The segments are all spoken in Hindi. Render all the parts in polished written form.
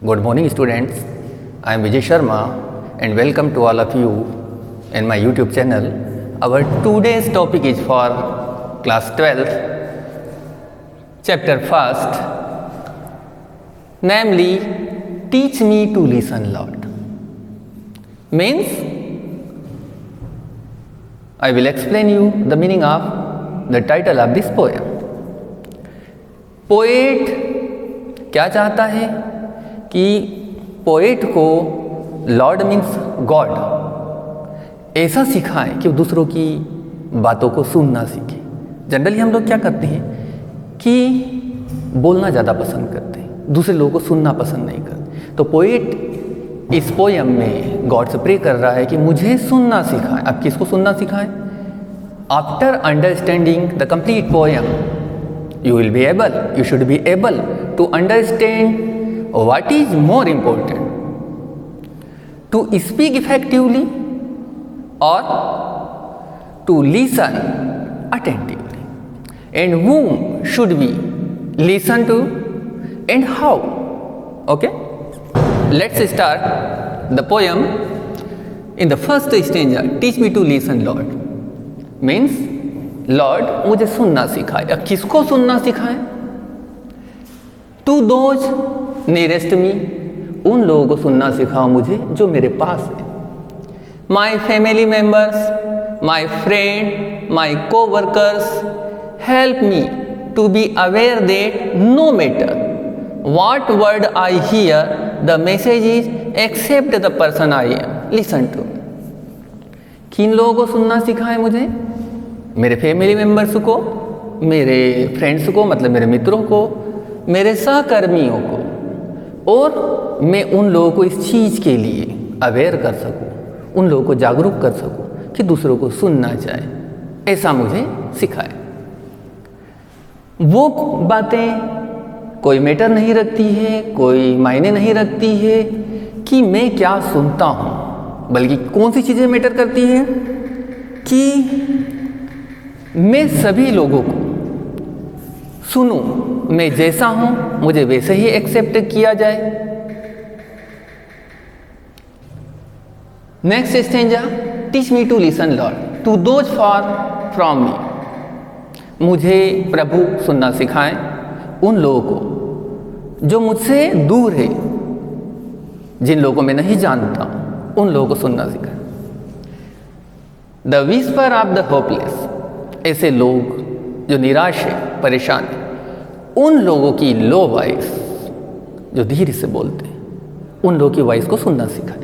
Good morning, students. I am Vijay Sharma and welcome to all of you in my YouTube channel. Our today's topic is for class 12, chapter 1st, namely Teach Me to Listen, Lord. Means I will explain you the meaning of the title of this poem. Poet क्या चाहता है कि पोएट को लॉर्ड मीन्स गॉड ऐसा सिखाए कि वो दूसरों की बातों को सुनना सीखे। जनरली हम लोग क्या करते हैं कि बोलना ज़्यादा पसंद करते हैं, दूसरे लोगों को सुनना पसंद नहीं करते। तो पोएट इस पोयम में गॉड से प्रे कर रहा है कि मुझे सुनना सिखाए। अब किसको सुनना सिखाए? After understanding the complete poem you will be able, you should be able to understand what is more important, to speak effectively or to listen attentively, and whom should we listen to and how. Okay, let's start the poem. In the first stanza, teach me to listen, Lord, means Lord मुझे सुनना सिखाए। अब किसको सुनना सिखाए? टू दोज नियरेस्ट मी, उन लोगों को सुनना सिखाओ मुझे जो मेरे पास है। My family members, my friend, my coworkers, help me to be aware that no matter what word I hear the message is except the person I am listen to. किन लोगों को सुनना सिखाए मुझे? मेरे फैमिली मेम्बर्स को, मेरे फ्रेंड्स को मतलब मेरे मित्रों को, मेरे सहकर्मियों को, और मैं उन लोगों को इस चीज़ के लिए अवेयर कर सकूं, उन लोगों को जागरूक कर सकूं कि दूसरों को सुनना चाहे, ऐसा मुझे सिखाए। वो बातें कोई मैटर नहीं रखती है, कोई मायने नहीं रखती है कि मैं क्या सुनता हूँ, बल्कि कौन सी चीज़ें मैटर करती है कि मैं सभी लोगों को सुनूं, मैं जैसा हूं मुझे वैसे ही एक्सेप्ट किया जाए। Next stanza, teach me to listen Lord to those far from me, मुझे प्रभु सुनना सिखाएं उन लोगों को जो मुझसे दूर है, जिन लोगों को मैं नहीं जानता उन लोगों को सुनना सिखाएं। The whisper of the hopeless, ऐसे लोग जो निराश है, परेशान है, उन लोगों की लो वॉइस जो धीरे से बोलते हैं, उन लोगों की वॉइस को सुनना सिखाए।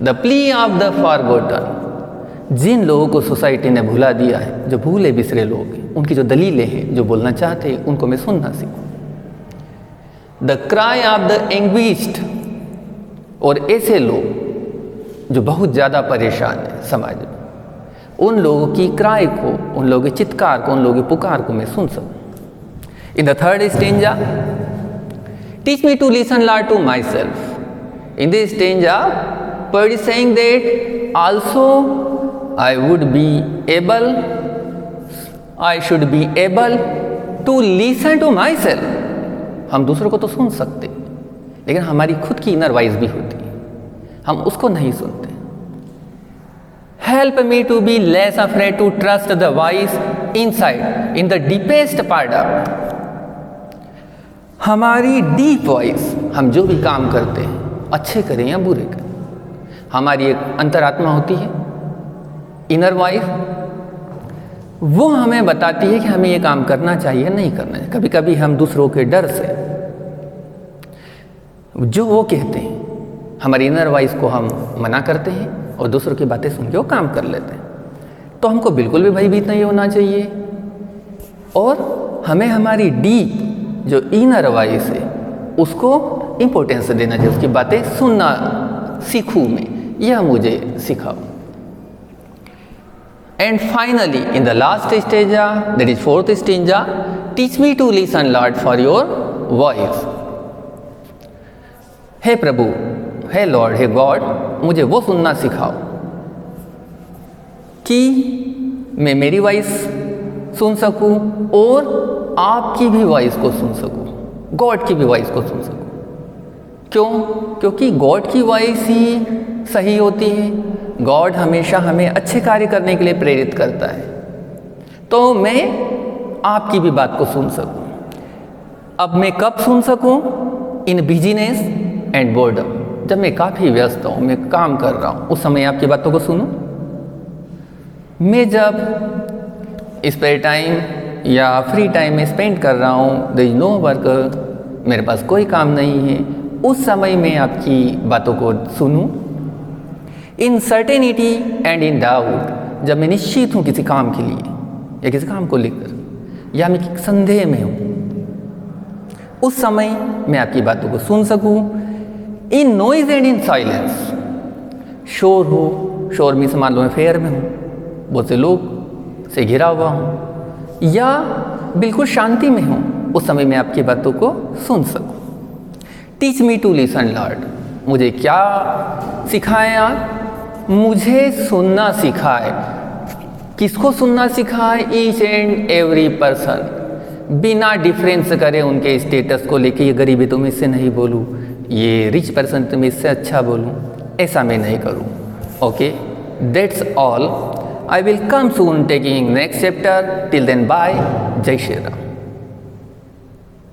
The plea of the forgotten, जिन लोगों को सोसाइटी ने भुला दिया है, जो भूले बिसरे लोग हैं, उनकी जो दलीलें हैं, जो बोलना चाहते हैं, उनको मैं सुनना सीखूं। The cry of the anguished, और ऐसे लोग जो बहुत ज़्यादा परेशान है समाज में, उन लोगों की क्राई को, उन लोगों के चित्कार को, उन लोगों की पुकार को मैं सुन सकूं। In the third stanza, teach me to listen Lord to myself. In this stanza poet is saying that also I would be able, I should be able to listen to myself. हम दूसरों को तो सुन सकते, लेकिन हमारी खुद की इनर वॉइस भी होती है, हम उसको नहीं सुनते। Help me to be less afraid to trust the voice inside, in the deepest part of हमारी डीप वॉइस। हम जो भी काम करते हैं, अच्छे करें या बुरे करें, हमारी एक अंतरात्मा होती है, इनर वॉइस, वो हमें बताती है कि हमें ये काम करना चाहिए, नहीं करना चाहिए। कभी कभी हम दूसरों के डर से जो वो कहते हैं, हमारी इनर वॉइस को हम मना करते हैं और दूसरों की बातें सुन के वो काम कर लेते हैं। तो हमको बिल्कुल भी भयभीत नहीं होना चाहिए, और हमें हमारी डीप जो इनर वॉइस है उसको इम्पोर्टेंस देना चाहिए, उसकी बातें सुनना सीखूं मैं, यह मुझे सिखाओ। And finally in the last stanza, that is fourth stanza, teach me to listen Lord for your voice. हे प्रभु, हे लॉर्ड, हे गॉड, मुझे वो सुनना सिखाओ कि मैं मेरी वॉइस सुन सकूं और आपकी भी वॉइस को सुन सकूं, गॉड की भी वॉइस को सुन सकूं। क्यों? क्योंकि गॉड की वॉइस ही सही होती है। गॉड हमेशा हमें अच्छे कार्य करने के लिए प्रेरित करता है, तो मैं आपकी भी बात को सुन सकूं। अब मैं कब सुन सकूं? इन बिजीनेस एंड बोर्डम, जब मैं काफ़ी व्यस्त हूँ, मैं काम कर रहा हूँ, उस समय आपकी बातों को सुनूं। मैं जब स्पेयर टाइम या फ्री टाइम में स्पेंड कर रहा हूँ, देयर इज नो वर्क, मेरे पास कोई काम नहीं है, उस समय मैं आपकी बातों को सुनूं। इन सर्टेनिटी एंड इन डाउट, जब मैं निश्चित हूँ किसी काम के लिए या किसी काम को लेकर, या मैं संदेह में हूँ, उस समय मैं आपकी बातों को सुन सकूं। इन नॉइज एंड इन साइलेंस, शोर हो, शोर में से मान लो मैं फेयर में हूँ, बहुत से लोग से घिरा हुआ हूँ, या बिल्कुल शांति में हूँ, उस समय मैं आपकी बातों को सुन सकूं। Teach me to listen Lord, मुझे क्या सिखाएं आप? मुझे सुनना सिखाए। किसको सुनना सिखाए? ईच एंड एवरी पर्सन, बिना डिफरेंस करे उनके स्टेटस को लेके, ये गरीब है तो मैं इससे नहीं बोलूँ, ये रिच पर्सन तो मैं इससे अच्छा बोलूँ, ऐसा मैं नहीं करूँ। Okay, that's all. I will come soon taking next chapter. Till then, bye. Jai Shri Ram.